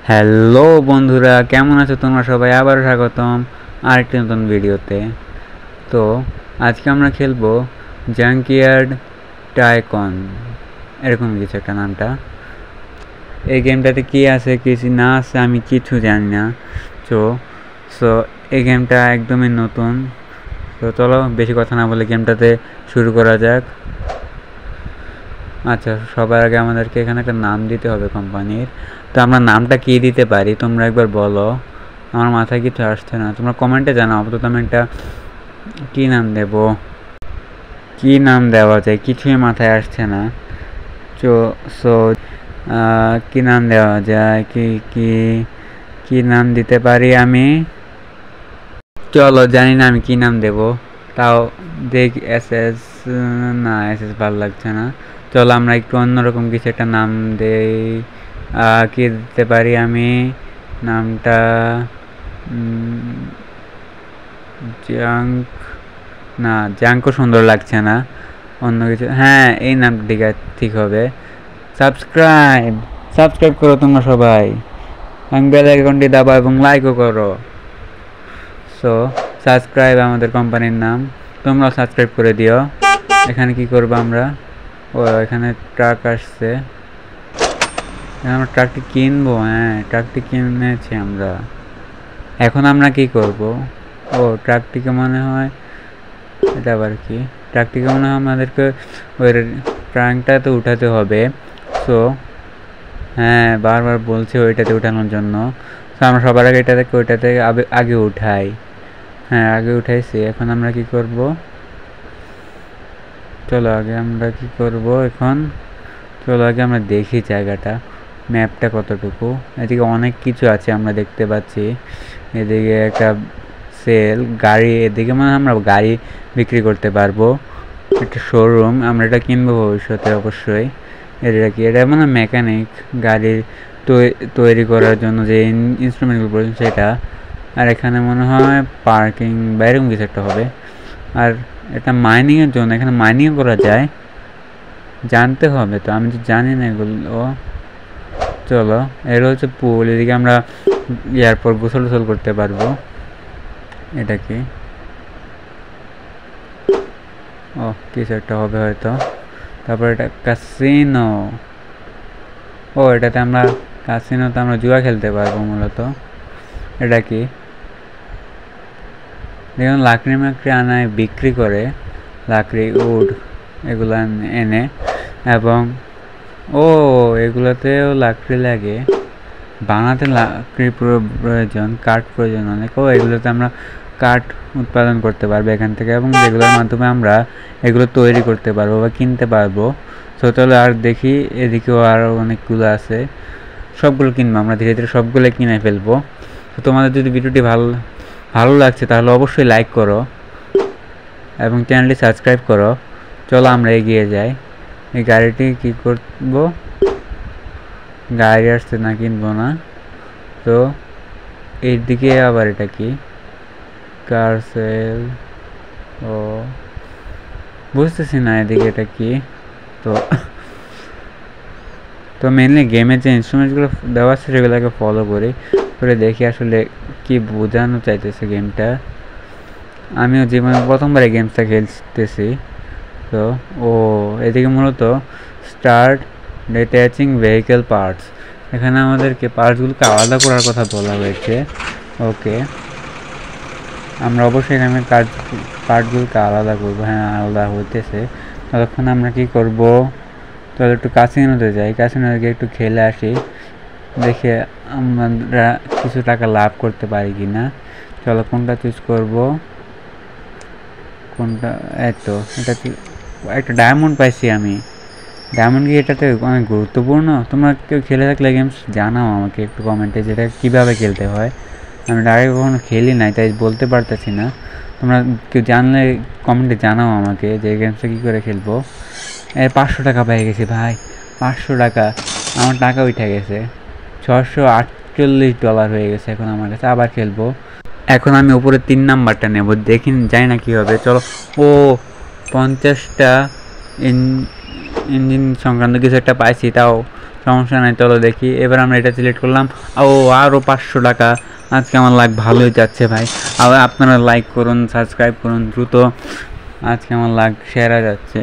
Hello বন্ধুরা, কেমন আছো তোমরা সবাই? আবারও স্বাগতম আরেকটি নতুন ভিডিওতে। তো আজকে আমরা খেলবো জাঙ্কিয়ার্ড টাইকন, এরকম কিছু একটা নামটা। এই গেমটাতে কি আছে কিছু না আছে আমি কিছু জানি না। সো এই গেমটা একদমই নতুন। তো চলো বেশি কথা না বলে গেমটাতে শুরু করা যাক। আচ্ছা, সবার আগে আমাদেরকে এখানে একটা নাম দিতে হবে কোম্পানির। তো আমরা নামটা কী দিতে পারি তোমরা একবার বলো, আমার মাথায় কিছু আসছে না। তোমরা কমেন্টে জানাও আপাতত আমি একটা কী নাম দেব, কী নাম দেওয়া যায় কিছুই মাথায় আসছে না। সো কী নাম দেওয়া যায়, কি কি কী নাম দিতে পারি আমি? চলো জানি না আমি কী নাম দেব, তাও দেখি। এস না, এস ভালো লাগছে না। চলো আমরা একটু অন্যরকম কিছু একটা নাম দেই। কি দিতে পারি আমি নামটা? জাঙ্ক না, জাঙ্কও সুন্দর লাগছে না, অন্য কিছু। হ্যাঁ, এই নামটা ঠিক হবে। সাবস্ক্রাইব করো তোমরা সবাই, বেল আইকনটি দাবাও এবং লাইকও করো। সো সাবস্ক্রাইব আমাদের কোম্পানির নাম, তোমরাও সাবস্ক্রাইব করে দিও। এখানে কি করবো আমরা? ও এখানে ট্রাক আসছে, আমরা ট্রাকটি কিনবো। হ্যাঁ, ট্রাকটি কিনেছি আমরা। এখন আমরা কি করব? ও ট্রাকটিকে মনে হয়, এটা আবার কি? ট্রাকটিকে মনে হয় আমাদেরকে ওই ট্রাঙ্কটাতে উঠাতে হবে। সো হ্যাঁ, বারবার বলছে ওইটাতে উঠানোর জন্য। তো আমরা সবার আগে এটা থেকে ওইটাতে আগে উঠাই। হ্যাঁ, আগে উঠাইছি। এখন আমরা কি করব? চলো আগে আমরা কি করব এখন? চলো আগে আমরা দেখি জায়গাটা, ম্যাপটা কতটুকু। এদিকে অনেক কিছু আছে আমরা দেখতে পাচ্ছি। এদিকে একটা সেল গাড়ি, এদিকে মানে আমরা গাড়ি বিক্রি করতে পারবো। একটা শোরুম, আমরা এটা কিনবো ভবিষ্যতে অবশ্যই। এটা কি? এটা মানে মেকানিক, গাড়ির তৈরি করার জন্য যে ইনস্ট্রুমেন্টগুলো প্রয়োজন সেটা। আর এখানে মনে হয় পার্কিং বা এরকম কিছু একটা হবে। আর এটা মাইনিংয়ের জন্য, এখানে মাইনিং করা যায়, জানতে হবে তো, আমি তো জানি না এগুলো। চলো, এর হচ্ছে পুল, এদিকে আমরা এয়ারপর গোসল করতে পারবো। এটা কি? ও কিছু একটা হবে হয়তো। তারপর এটা ক্যাসিনো। ও এটাতে আমরা ক্যাসিনোতে আমরা জুয়া খেলতে পারবো মূলত। এটা কি? দেখুন লাকড়ি মাকড়ি আনায় বিক্রি করে, লাকড়ি উড এগুলো এনে, এবং এগুলোতেও লাকড়ি লাগে, বানাতে লাকড়ি প্রয়োজন, কাঠ প্রয়োজন অনেক। এগুলোতে আমরা কাঠ উৎপাদন করতে পারবো এখান থেকে, এবং যেগুলোর মাধ্যমে আমরা এগুলো তৈরি করতে পারবো বা কিনতে পারবো। সো চলো আর দেখি, এদিকেও আরও অনেকগুলো আছে, সবগুলো কিনবো আমরা, ধীরে ধীরে সবগুলো কিনে ফেলবো। তো তোমাদের যদি ভিডিওটি ভালো লাগছে তাহলে অবশ্যই লাইক করো এবং চ্যানেলটি সাবস্ক্রাইব করো। চলো আমরা এগিয়ে যাই। এই গাড়িটি কি করবো? গাড়ি আসছে না, কিনবো না। তো এর দিকে আবার এটা কি? কার সেল। ও বুঝতেছি না এদিকে এটা কি। তো মেনলি গেমের যে ইনস্ট্রুমেন্টসগুলো দেওয়া আছে সেগুলোকে ফলো করে দেখি আসলে কি বোঝানো চাইতেছে গেমটা। আমিও জীবনে প্রথমবার এই গেমসটা খেলতেছি। তো এদিকে মূলত স্টার্ট ডিট্যাচিং ভেহিকেল পার্টস, এখানে আমাদেরকে পার্টসগুলোকে আলাদা করার কথা বলা হয়েছে। ওকে, আমরা অবশ্যই এখানে পার্টগুলোকে আলাদা করবো। হ্যাঁ, আলাদা হইতেছে। ততক্ষণ আমরা কি করব? তাহলে একটু কাসিনোতে যাই, কাসিনোতে গিয়ে একটু খেলে আসি, দেখে আমরা কিছু টাকা লাভ করতে পারি কি না। চলো কোনটা চুজ করব? কোনটা? এটা একটা ডায়মন্ড পাইছি আমি। ডায়মন্ড কি এটাতে অনেক গুরুত্বপূর্ণ? তোমরা কেউ খেলে থাকলে গেমস জানাও আমাকে একটু কমেন্টে, যেটা কীভাবে খেলতে হয়। আমি ডাইরেক্ট কখনো খেলি নাই তাই বলতে পারতেছি না। তোমরা কেউ জানলে কমেন্টে জানাও আমাকে যে এই গেমসটা কী করে খেলবো। 500 টাকা পেয়ে গেছি ভাই, 500 টাকা। আমার টাকা উঠে গেছে, $648 হয়ে গেছে এখন আমার কাছে। আবার খেলবো। এখন আমি উপরে 3 নাম্বারটা নেব, দেখি জানি না কী হবে। চলো, 50টা ইঞ্জিন সংক্রান্ত কিছু একটা পাইছি, তাও সমস্যা নাই, চলো দেখি। এবার আমরা এটা সিলেক্ট করলাম। ও আরও 500 টাকা। আজকে আমার লাইক ভালোই যাচ্ছে ভাই। আবার আপনারা লাইক করুন, সাবস্ক্রাইব করুন দ্রুত। আজকে আমার লাইক সেরা যাচ্ছে।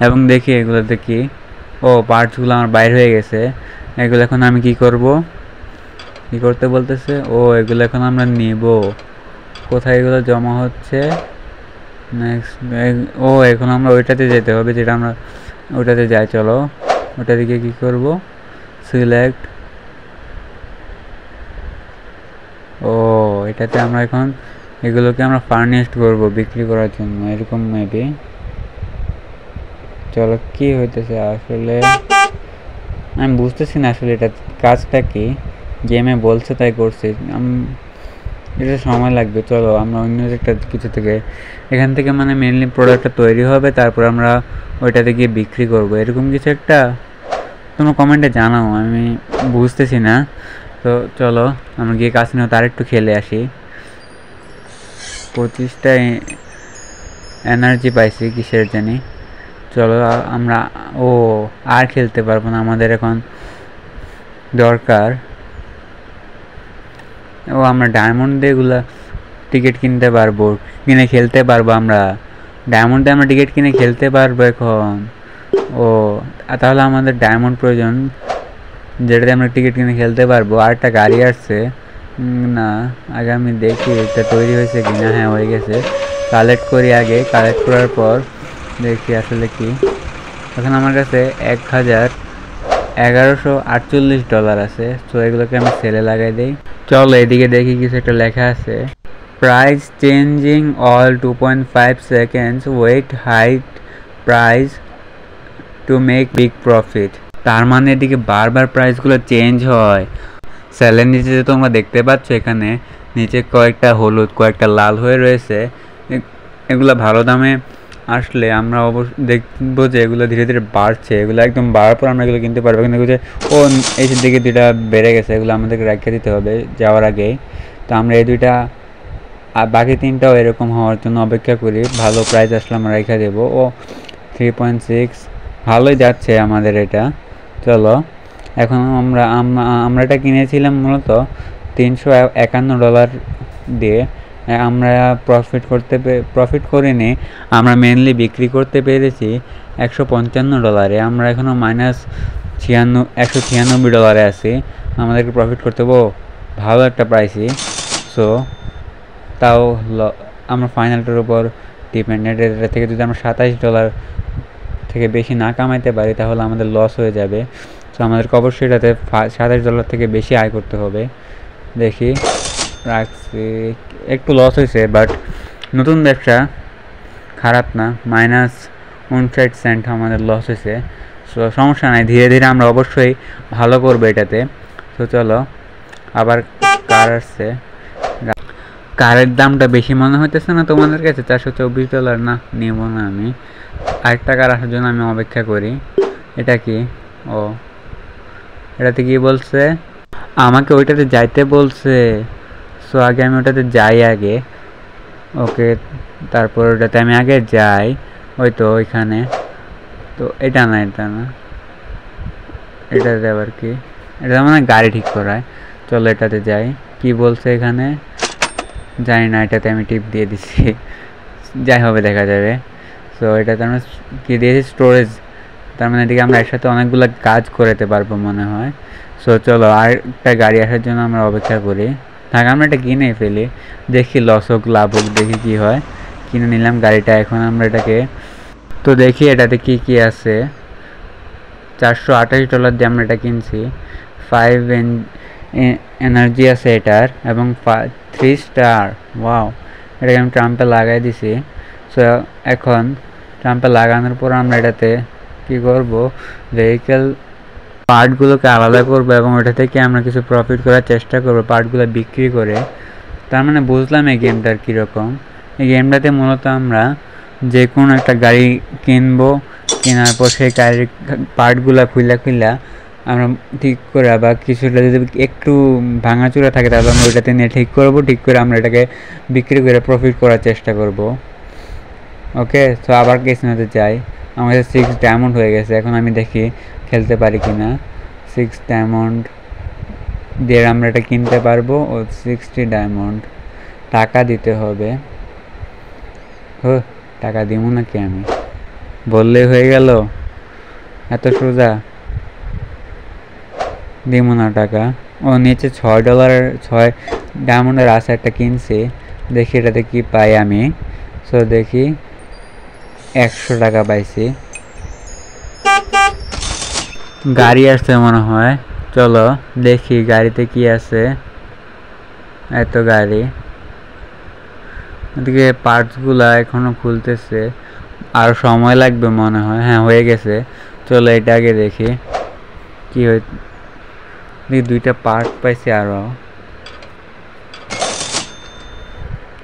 এবং দেখি এগুলো দেখি, ও পার্টসগুলো আমার বাইর হয়ে গেছে। এগুলো এখন আমি কি করব, কি করতে বলতেছে? ও এগুলো এখন আমরা নিব। কোথায় এগুলো জমা হচ্ছে? নেক্সট। ও এখন আমরা ওইটাতে যেতে হবে, যেটা আমরা ওইটাতে যাই। চলো ওটা দিকে কি করব, সিলেক্ট। ও এটাতে আমরা এখন এগুলোকে আমরা ফার্নিশড করব বিক্রি করার জন্য, এরকম মেবি। চলো কি হইতেছে আসলে আমি বুঝতেছি না আসলে এটা কাজটা কি। গেমে বলছে তাই করছি, এটা সময় লাগবে। চলো আমরা অন্য একটা কিছু থেকে এখান থেকে মানে মেনলি প্রোডাক্টটা তৈরি হবে, তারপর আমরা ওইটাতে গিয়ে বিক্রি করব, এরকম কিছু একটা। তোমরা কমেন্টে জানাও, আমি বুঝতেছি না। তো চলো আমরা গিয়ে কাসিনো তার একটু খেলে আসি। 25টা এনার্জি পাইছি কিসের জানি। চলো আমরা ও আর খেলতে পারবো না, আমাদের এখন দরকার। ও আমরা ডায়মন্ড দিয়ে এগুলা টিকিট কিনতে পারবো, কিনে খেলতে পারবো। আমরা ডায়মন্ড দিয়ে আমরা টিকিট কিনে খেলতে পারবো এখন। ও তাহলে আমাদের ডায়মন্ড প্রয়োজন, যেটাতে আমরা টিকিট কিনে খেলতে পারবো। আর একটা গাড়ি আসছে না, আগে আমি দেখি এটা তৈরি হয়েছে কিনা। হ্যাঁ হয়ে গেছে। কালেক্ট করি আগে, কালেক্ট করার পর দেখি আসলে কি। এখন আমার কাছে 1148 ডলার আছে। তো এগুলোকে আমি সেলে লাগাই দিই। চলো এদিকে দেখি কিছু একটা লেখা আছে, price changing all 2.5 seconds, weight height price to make big profit. তার মানে এদিকে বারবার প্রাইসগুলো চেঞ্জ হয়। সেলের নিচে যে তোমরা দেখতে পাচ্ছ, এখানে নিচে কয়েকটা হলুদ কয়েকটা লাল হয়ে রয়েছে। এগুলো ভালো দামে আসলে আমরা অবশ্য দেখবো যে এগুলো ধীরে ধীরে বাড়ছে। এগুলো একদম বাড়ার পর আমরা এগুলো কিনতে পারবো। কিন্তু যে ও এই দিকে দুইটা বেড়ে গেছে, এগুলো আমাদেরকে রেখে দিতে হবে যাওয়ার আগেই। তো আমরা এই দুইটা আর বাকি তিনটাও এরকম হওয়ার জন্য অপেক্ষা করি। ভালো প্রাইস আসলে আমরা রেখে দেবো। ও 3.6 ভালোই যাচ্ছে আমাদের এটা। চলো এখন আমরা এটা কিনেছিলাম মূলত $351 দিয়ে। আমরা প্রফিট করিনি, আমরা মেনলি বিক্রি করতে পেরেছি $155। আমরা এখনও $196 আছি। আমাদেরকে প্রফিট করতে হবে ভালো একটা প্রাইসই। সো তাও আমরা ফাইনালটার উপর ডিপেন্ডেন্ট। এটা থেকে যদি আমরা $27 থেকে বেশি না কামাইতে পারি তাহলে আমাদের লস হয়ে যাবে। তো আমাদেরকে অবশ্যই এটাতে $27 থেকে বেশি আয় করতে হবে। দেখি রাখছি, একটু লস হয়েছে, বাট নতুন ব্যবসা খারাপ না। -59 সেন্ট আমাদের লস হয়েছে। সো সমস্যা নাই, ধীরে ধীরে আমরা অবশ্যই ভালো করবো এটাতে। তো চলো আবার কার আসছে। কারের দামটা বেশি মনে হইতেছে না তোমাদের কাছে? $424 না, নিব না আমি। আরেকটা কার আসার জন্য আমি অপেক্ষা করি। এটা কি? ও এটাতে কি বলছে? আমাকে ওইটাতে যাইতে বলছে। সো আগে আমি ওটাতে যাই আগে। ওকে তারপর ওটাতে আমি আগে যাই। ওই তো ওইখানে। তো এটা না এটাতে আবার কি? এটা মানে গাড়ি ঠিক করায়। চলো এটাতে যাই। কি বলছে এখানে জানি না, এটাতে আমি টিপ দিয়ে দিচ্ছি। যাই হবে দেখা যাবে। সো এটাতে আমরা কি দিয়েছি? স্টোরেজ। তার মানে এদিকে আমরা একসাথে অনেকগুলো কাজ করতে পারবো মনে হয়। সো চলো আর একটা গাড়ি আসার জন্য আমরা অপেক্ষা করি। থাক আমরা এটা কিনে ফেলি, দেখি লস হোক লাভ হোক, দেখি কি হয়। কিনে নিলাম গাড়িটা। এখন আমরা এটাকে তো দেখি এটাতে কি কি আছে। $428 দিয়ে আমরা এটা কিনছি। 5 এনার্জি আছে এটার, এবং 3 স্টার। ওয়াও, এটাকে আমি ট্রাম্পে লাগাই দিছি। সো এখন ট্রাম্পে লাগানোর পর আমরা এটাতে কি করব, ভেহিকেল পার্টগুলোকে আলাদা করবো এবং ওটা থেকে আমরা কিছু প্রফিট করার চেষ্টা করবো পার্টগুলো বিক্রি করে। তার মানে বুঝলাম এই গেমটার কীরকম। এই গেমটাতে মূলত আমরা যে কোনো একটা গাড়ি কিনবো, কেনার পর সেই গাড়ির পার্টগুলো খুইলা আমরা ঠিক করে, বা কিছুটা যদি একটু ভাঙাচুরা থাকে তাহলে আমরা ওইটাতে নিয়ে ঠিক করবো। ঠিক করে আমরা এটাকে বিক্রি করে প্রফিট করার চেষ্টা করব। ওকে, তো আবার কেসিনোতে যাই। আমাদের 6 ডায়মন্ড হয়ে গেছে। এখন আমি দেখি খেলতে পারি কি না। 6 ডায়মন্ড দিয়ে আমরা এটা কিনতে পারবো। ও 60 ডায়মন্ড টাকা দিতে হবে। টাকা দিব নাকি, আমি বললেই হয়ে গেল, এত সোজা? দিব না টাকা। ও নিচে $6 ডায়মন্ডের আছে একটা কিনছি, দেখি এটাতে কি পাই আমি। সো দেখি 100 টাকা পাইছি। গাড়ি আসছে মনে হয়, চলো দেখি গাড়িতে কি আছে। এত গাড়ি, ওদিকে পার্টসগুলা এখনো খুলতেছে, আর সময় লাগবে মনে হয়। হ্যাঁ, হয়ে গেছে। চলো এটা আগে দেখি কি হয়। 2টা পার্ট পাইছি আরো।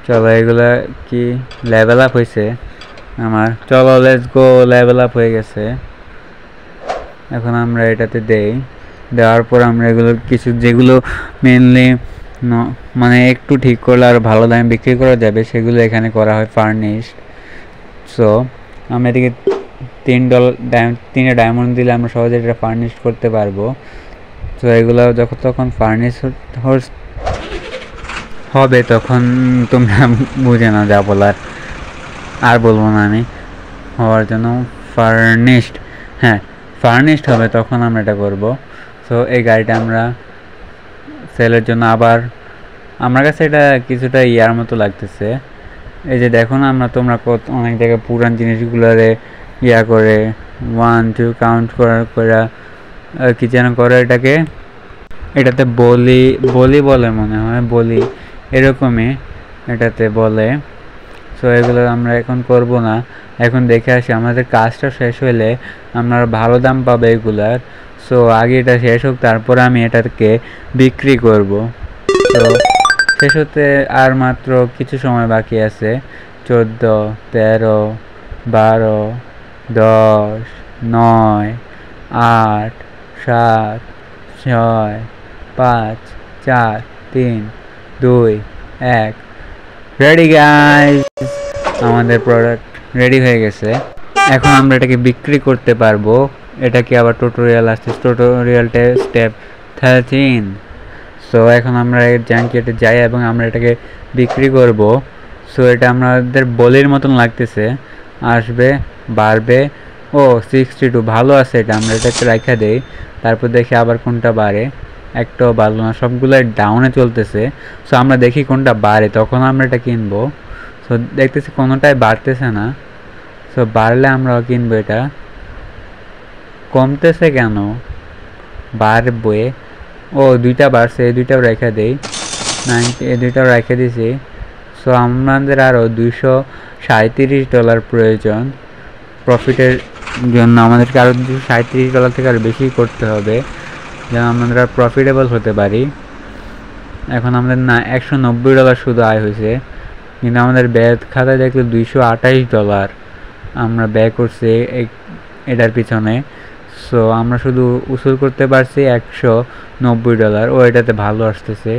চলো এগুলা কি লেভেল আপ হয়েছে আমার। চলো লেটস গো, লেভেল আপ হয়ে গেছে। এখন আমরা এটাতে দেওয়ার পর আমরা এগুলো কিছু যেগুলো মেনলি মানে একটু ঠিক করলে আর ভালো দামে বিক্রি করা যাবে সেগুলো এখানে করা হয় ফার্নিশড। সো আমরা এদিকে $3 ডায়মন্ড দিলে আমরা সহজে এটা ফার্নিশ করতে পারবো। তো এগুলো যখন ফার্নিশ হবে তখন তোমরা বুঝে না যা বলার, আর বলবো না আমি। হওয়ার জন্য ফার্নিশড, হ্যাঁ ফার্নিশড হবে তখন আমরা এটা করবো। সো এই গাড়িটা আমরা সেলের জন্য আবার, আমার কাছে এটা কিছুটা ইয়ার মতো লাগতেছে। এই যে দেখো না, তোমরা অনেক জায়গায় পুরান জিনিসগুলোরে ইয়া করে 1 2 কাউন্ট করে কি যেন করে এটাতে বলি বলে মনে হয়, বলি এরকমই এটাতে বলে। সো এগুলো আমরা এখন করব না, এখন দেখে আসি। আমাদের কাজটা শেষ হলে আমরা ভালো দাম পাবো এগুলার। সো আগে এটা শেষ হোক, তারপরে আমি এটাকে বিক্রি করব। তো শেষ হতে আর মাত্র কিছু সময় বাকি আছে। 14 13 12 10 9 8 7 6 5 4 3 2 1 রেডি গাইস, আমাদের প্রোডাক্ট রেডি হয়ে গেছে। এখন আমরা এটাকে বিক্রি করতে পারবো। এটা কি আবার টিউটোরিয়াল আসছে, টিউটোরিয়ালটা স্টেপ 13। সো এখন আমরা জাঙ্কিয়াতে যাই এবং আমরা এটাকে বিক্রি করব। সো এটা আমাদের বলির মতন লাগতেছে, আসবে বাড়বে। ও 62 ভালো আছে এটা, আমরা এটাকে রাখা দেই। তারপর দেখি আবার কোনটা বাড়ে, একটাও বাড়লো না, সবগুলো ডাউনে চলতেছে। সো আমরা দেখি কোনটা বাড়ে, তখন আমরা এটা কিনবো। সো দেখতেছি কোনোটাই বাড়তেছে না। সো বাড়লে আমরাও কিনবো। এটা কমতেছে কেন, বাড়বে। ও 2টা বাড়ছে, এই 2টাও রেখে দেই। 90 এই 2টাও রেখে দিছি। সো আমাদের আরও $237 প্রয়োজন প্রফিটের জন্য। আমাদেরকে আরও $237 থেকে আরও বেশি করতে হবে যেন আমরা প্রফিটেবল হতে পারি। এখন আমাদের না $190 শুধু আয় হয়েছে, কিন্তু আমাদের ব্যয় খাতায় দেখলে $228 আমরা ব্যয় করছি এটার পিছনে। সো আমরা শুধু উসুল করতে পারছি $190। ও এটাতে ভালো আসতেছে,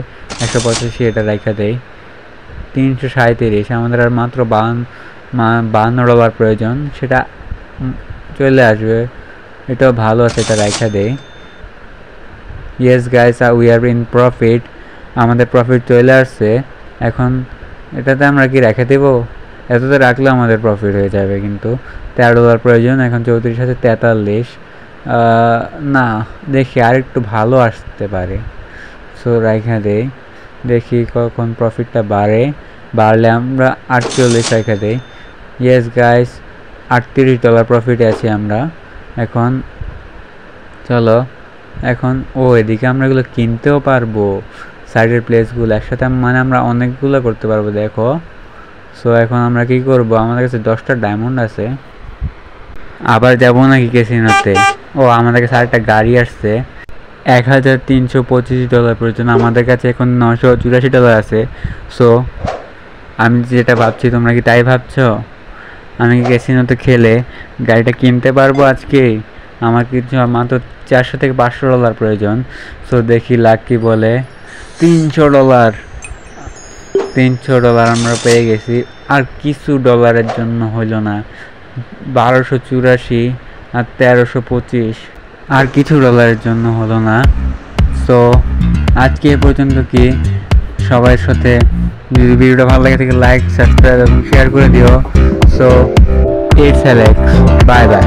185 এটা রেখা দেয়। 337, আমাদের আর মাত্র $52 প্রয়োজন, সেটা চলে আসবে। এটাও ভালো আছে, এটা রেখা দেয়। Yes guys, we are in profit, আমাদের প্রফিট চলে আসছে। এখন এটাতে আমরা কি রেখে দেবো? এততে রাখলে আমাদের প্রফিট হয়ে যাবে, কিন্তু $13 প্রয়োজন। এখন 34,043। না, দেখি আর একটু ভালো আসতে পারে। সো রেখা দেই, দেখি কখন প্রফিটটা বাড়লে আমরা 48 রেখা দেই। ইয়েস গাইস, $38 প্রফিটে আছি আমরা এখন। চলো এখন এদিকে আমরা এগুলো কিনতেও পারবো, সাইডের প্লেসগুলো একসাথে, মানে আমরা অনেকগুলো করতে পারবো দেখো। সো এখন আমরা কি করব, আমাদের কাছে 10টা ডায়মন্ড আছে। আবার যাবো নাকি ক্যাসিনোতে? আমাদের কাছে আরেকটা গাড়ি আসছে, $1,325 প্রয়োজন। আমাদের কাছে এখন $984 আছে। সো আমি যেটা ভাবছি, তোমরা কি তাই ভাবছো? আমি ক্যাসিনোতে খেলে গাড়িটা কিনতে পারবো আজকেই? আমার কিছু মাত্র $400 থেকে $500 প্রয়োজন। সো দেখি লাক কি বলে। $300 আমরা পেয়ে গেছি। আর কিছু ডলারের জন্য হইল না, 1284 আর 1325। আর কিছু ডলারের জন্য হলো না। সো আজকে এ পর্যন্ত কি, সবার সাথে যদি ভিডিওটা ভালো লাগে থাকে লাইক, সাবস্ক্রাইব এবং শেয়ার করে দিও। So it's Alex, bye bye.